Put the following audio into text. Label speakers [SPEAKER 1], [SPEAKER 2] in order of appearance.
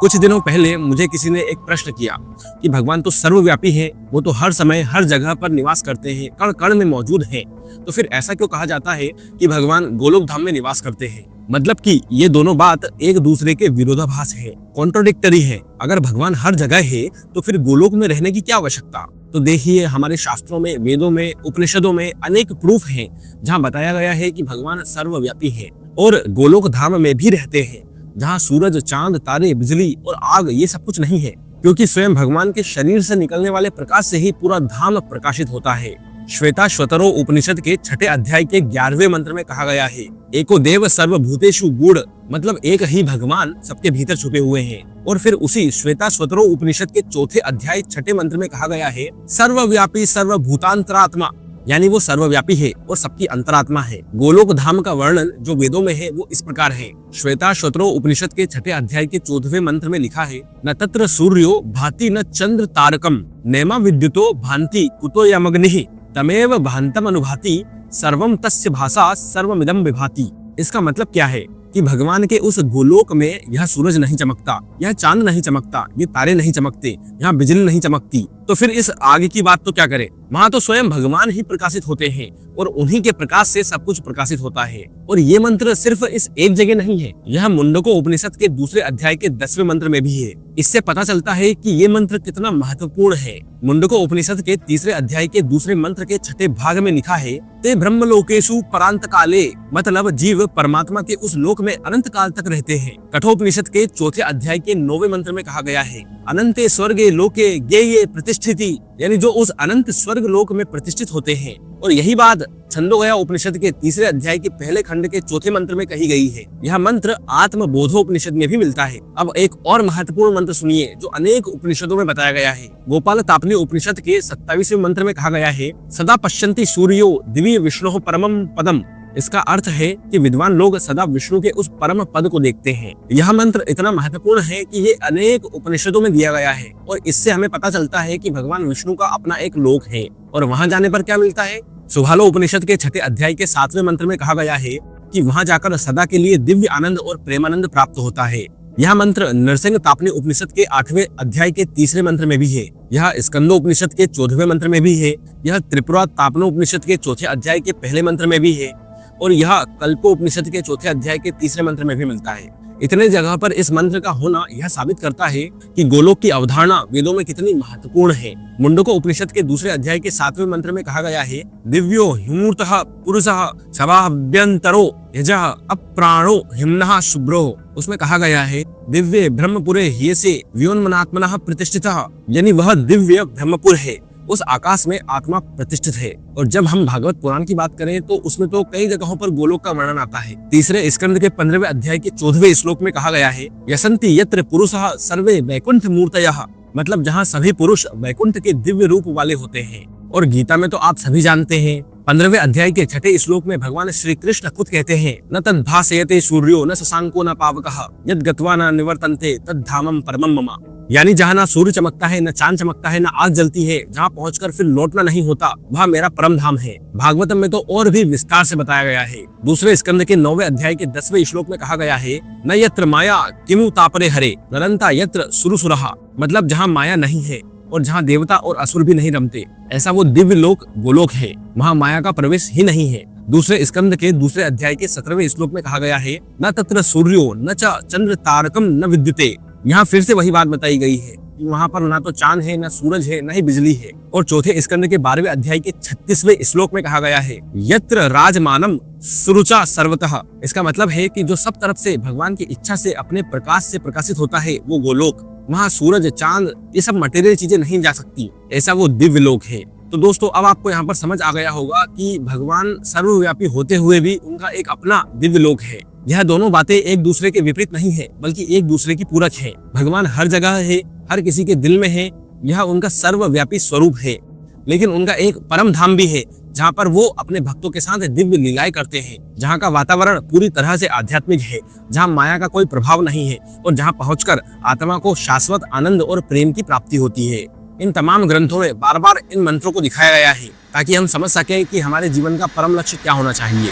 [SPEAKER 1] कुछ दिनों पहले मुझे किसी ने एक प्रश्न किया कि भगवान तो सर्वव्यापी है, वो तो हर समय हर जगह पर निवास करते हैं, कण कण में मौजूद हैं, तो फिर ऐसा क्यों कहा जाता है कि भगवान गोलोक धाम में निवास करते हैं? मतलब कि ये दोनों बात एक दूसरे के विरोधाभास है, कॉन्ट्रोडिक्टरी है। अगर भगवान हर जगह है तो फिर गोलोक में रहने की क्या आवश्यकता? तो देखिए, हमारे शास्त्रों में, वेदों में, उपनिषदों में अनेक प्रूफ हैं जहाँ बताया गया है कि भगवान सर्वव्यापी है और गोलोक धाम में भी रहते हैं, जहाँ सूरज, चांद, तारे, बिजली और आग ये सब कुछ नहीं है, क्योंकि स्वयं भगवान के शरीर से निकलने वाले प्रकाश से ही पूरा धाम प्रकाशित होता है। श्वेताश्वतरो उपनिषद के 6 अध्याय के 11वें मंत्र में कहा गया है, एको देव सर्वभूतेषु गूढ़, मतलब एक ही भगवान सबके भीतर छुपे हुए हैं। और फिर उसी श्वेताश्वतरो उपनिषद के 4 अध्याय 6 मंत्र में कहा गया है, सर्वव्यापी सर्वभूतांतरात्मा, यानी वो सर्वव्यापी है और सबकी अंतरात्मा है। गोलोक धाम का वर्णन जो वेदों में है वो इस प्रकार है। श्वेताश्वतरो उपनिषद के 6 अध्याय के 14वें मंत्र में लिखा है, न तत्र सूर्यो भाति न चंद्र तारकम, नैमा विद्युतो भांति कुतो यमग्निः, तमेव भांतम अनुभाति, सर्वम तस्य भाषा सर्वमिदं विभाति। इसका मतलब क्या है कि भगवान के उस गोलोक में यह सूरज नहीं चमकता, यह चांद नहीं चमकता, ये तारे नहीं चमकते, यहाँ बिजली नहीं चमकती, तो फिर इस आग की बात तो क्या करें? वहां तो स्वयं भगवान ही प्रकाशित होते हैं और उन्हीं के प्रकाश से सब कुछ प्रकाशित होता है। और ये मंत्र सिर्फ इस एक जगह नहीं है, यह मुंडको उपनिषद के 2 अध्याय के 10वें मंत्र में भी है। इससे पता चलता है कि ये मंत्र कितना महत्वपूर्ण है। मुंडको उपनिषद के 3 अध्याय के 2 मंत्र के 6 भाग में लिखा है, ते ब्रह्मलोकेषु परांत काले, मतलब जीव परमात्मा के उस लोक में अनंत काल तक रहते हैं। कठोपनिषद के 4 अध्याय के 9वें मंत्र में कहा गया है, अनंते स्वर्गे लोके ज्ञेये प्रतिष्ठिति, यानी जो उस अनंत स्वर्ग लोक में प्रतिष्ठित होते हैं। और यही बात छंदोगया उपनिषद के 3 अध्याय के पहले खंड के 4 मंत्र में कही गई है। यह मंत्र आत्मबोधोपनिषद में भी मिलता है। अब एक और महत्वपूर्ण मंत्र सुनिए जो अनेक उपनिषदों में बताया गया है। गोपाल तापनी उपनिषद के 27वें मंत्र में कहा गया है, सदा पश्यन्ति सूर्यो दिव्य विष्णु परमम पदम। इसका अर्थ है कि विद्वान लोग सदा विष्णु के उस परम पद को देखते हैं। यह मंत्र इतना महत्वपूर्ण है कि ये अनेक उपनिषदों में दिया गया है और इससे हमें पता चलता है कि भगवान विष्णु का अपना एक लोक है। और वहां जाने पर क्या मिलता है? सुभालो उपनिषद के 6 अध्याय के 7वें मंत्र में कहा गया है कि वहां जाकर सदा के लिए दिव्य आनंद और प्रेमानंद प्राप्त होता है। यह मंत्र नरसिंह तापनी उपनिषद के 8वें अध्याय के 3 मंत्र में भी है। यह स्कंदो उपनिषद के 14वें मंत्र में भी है। यह त्रिपुरा तापनो उपनिषद के 4 अध्याय के 1 मंत्र में भी है और यह कल्पो उपनिषद के 4 अध्याय के 3 मंत्र में भी मिलता है। इतने जगह पर इस मंत्र का होना यह साबित करता है कि गोलोक की अवधारणा वेदों में कितनी महत्वपूर्ण है। मुंडको उपनिषद के 2 अध्याय के 7वें मंत्र में कहा गया है, दिव्यो हिमूर्तः पुरुषः सभाभ्यंतरो यजः अप्राणो हिम्नः शुभ्रो। उसमें कहा गया है, दिव्य ब्रह्मपुरे ह्यसे व्योन्मनात्मनः प्रतिष्ठितः, यानी वह दिव्य ब्रह्मपुर है, उस आकाश में आत्मा प्रतिष्ठित है। और जब हम भागवत पुराण की बात करें तो उसमें तो कई जगहों पर गोलोक का वर्णन आता है। 3 स्कंद के 15वें अध्याय के 14वें श्लोक में कहा गया है, यसन्ति यत्र पुरुषः सर्वे वैकुंठ मूर्तयः, मतलब जहाँ सभी पुरुष वैकुंठ के दिव्य रूप वाले होते हैं। और गीता में तो आप सभी जानते हैं, 15वें अध्याय के 6 श्लोक में भगवान श्री कृष्ण खुद कहते हैं, न तद्भासयते सूर्यो न शशांको न पावकः, यद् गत्वा न निवर्तन्ते तद्धामं परमं मम। यानी जहाँ ना सूर्य चमकता है, न चांद चमकता है, न आग जलती है, जहाँ पहुंचकर फिर लौटना नहीं होता, वह मेरा परम धाम है। भागवतम में तो और भी विस्तार से बताया गया है। 2 स्कंद के 9वें अध्याय के 10वें श्लोक में कहा गया है, न यत्र माया किमु तापरे हरे नरंता यत्र सुरसुरः, मतलब जहाँ माया नहीं है और जहाँ देवता और असुर भी नहीं रमते, ऐसा वो दिव्य लोक गोलोक है। वहाँ माया का प्रवेश ही नहीं है। 2 स्कंद के 2 अध्याय के 17वें श्लोक में कहा गया है, न तत्र सूर्यो न च चंद्र तारकम न विद्युते। यहाँ फिर से वही बात बताई गई है कि वहाँ पर ना तो चांद है, न सूरज है, न ही बिजली है। और 4 स्कंद के 12वें अध्याय के 36वें श्लोक में कहा गया है, यत्र राजमानम सुरुचा सर्वतः। इसका मतलब है कि जो सब तरफ से भगवान की इच्छा से अपने प्रकाश से प्रकाशित होता है वो गोलोक, वहाँ सूरज, चांद, ये सब मटेरियल चीजें नहीं जा सकती, ऐसा वो दिव्य लोक है। तो दोस्तों, अब आपको यहाँ पर समझ आ गया होगा कि भगवान सर्वव्यापी होते हुए भी उनका एक अपना दिव्य लोक है। यह दोनों बातें एक दूसरे के विपरीत नहीं है, बल्कि एक दूसरे की पूरक है। भगवान हर जगह है, हर किसी के दिल में है, यह उनका सर्वव्यापी स्वरूप है। लेकिन उनका एक परम धाम भी है जहाँ पर वो अपने भक्तों के साथ दिव्य लीलाएं करते हैं, जहाँ का वातावरण पूरी तरह से आध्यात्मिक है, जहाँ माया का कोई प्रभाव नहीं है और जहाँ पहुंचकर आत्मा को शाश्वत आनंद और प्रेम की प्राप्ति होती है। इन तमाम ग्रंथों में बार बार इन मंत्रों को दिखाया गया है ताकि हम समझ सकें कि हमारे जीवन का परम लक्ष्य क्या होना चाहिए।